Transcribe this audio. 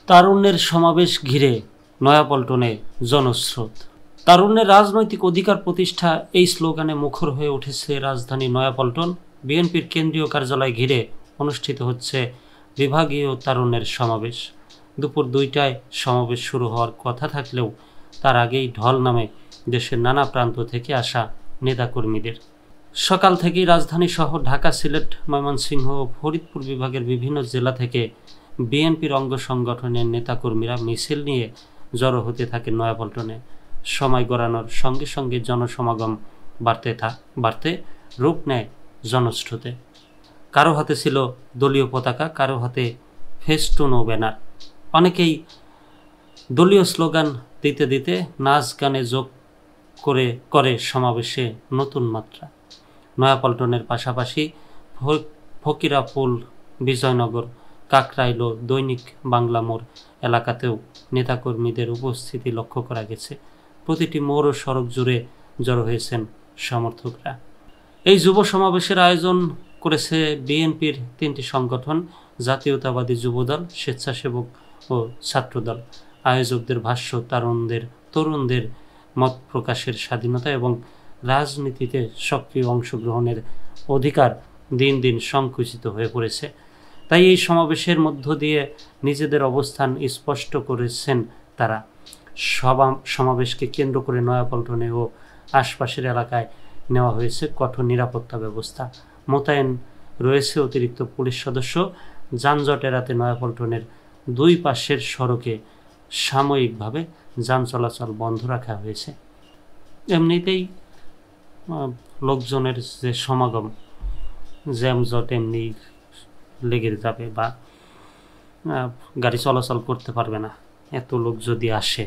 তারুণ্যের সমাবেশ ঘিরে নয়াপল্টনে জনস্রোত। তারুণ্যের রাজনৈতিক অধিকার প্রতিষ্ঠা এই স্লোগানে মুখর হয়ে উঠেছে রাজধানী নয়াপল্টন। বিএনপির কেন্দ্রীয় কার্যালয় ঘিরে অনুষ্ঠিত হচ্ছে বিভাগীয় তারুণ্যের সমাবেশ। দুপুর 2টায় সমাবেশ শুরু হওয়ার কথা থাকলেও তার আগেই ঢল নামে দেশের নানা প্রান্ত থেকে আসা নেতাকর্মীদের। সকাল থেকেই রাজধানী সহ ঢাকা, সিলেট, ময়মনসিংহ ও ফরিদপুর বিভাগের বিভিন্ন জেলা থেকে বিএনপির অঙ্গ সংগঠনের নেতাকর্মীরা মিছিল নিয়ে জড়ো হতে থাকে নয়াপল্টনে। সময় গড়ানোর সঙ্গে সঙ্গে জনসমাগম বাড়তে রূপ নেয় জনস্রোতে। কারো হাতে ছিল দলীয় পতাকা, কারো হাতে ফেস্টুন ও ব্যানার। অনেকেই দলীয় স্লোগান দিতে দিতে নাচ গানে যোগ করে সমাবেশে নতুন মাত্রা। নয়াপল্টনের পাশাপাশি ফকিরাপুল, বিজয়নগর, কাকরাইল ও দৈনিক বাংলা মোড় এলাকাতেও নেতাকর্মীদের উপস্থিতি লক্ষ্য করা গেছে। প্রতিটি মোড় ও সড়ক জুড়ে জড়ো হয়েছেন সমর্থকরা। এই যুব সমাবেশের আয়োজন করেছে বিএনপির 3টি সংগঠন: জাতীয়তাবাদী যুবদল, স্বেচ্ছাসেবক ও ছাত্রদল। আয়োজকদের ভাষ্য, তরুণদের মত প্রকাশের স্বাধীনতা এবং রাজনীতিতে সক্রিয় অংশগ্রহণের অধিকার দিন দিন সংকুচিত হয়ে পড়েছে। তাই এই সমাবেশের মধ্য দিয়ে নিজেদের অবস্থান স্পষ্ট করেছেন তারা। সমাবেশকে কেন্দ্র করে নয়াপল্টনে ও আশপাশের এলাকায় নেওয়া হয়েছে কঠোর নিরাপত্তা ব্যবস্থা। মোতায়েন রয়েছে অতিরিক্ত পুলিশ সদস্য। যানজট এড়াতে নয়াপল্টনের 2 পাশের সড়কে সাময়িকভাবে যান চলাচল বন্ধ রাখা হয়েছে। এমনিতেই লোকজনের যে সমাগম, জ্যামজট এমনি লেগে যাবে বা গাড়ি চলাচল করতে পারবে না এত লোক যদি আসে।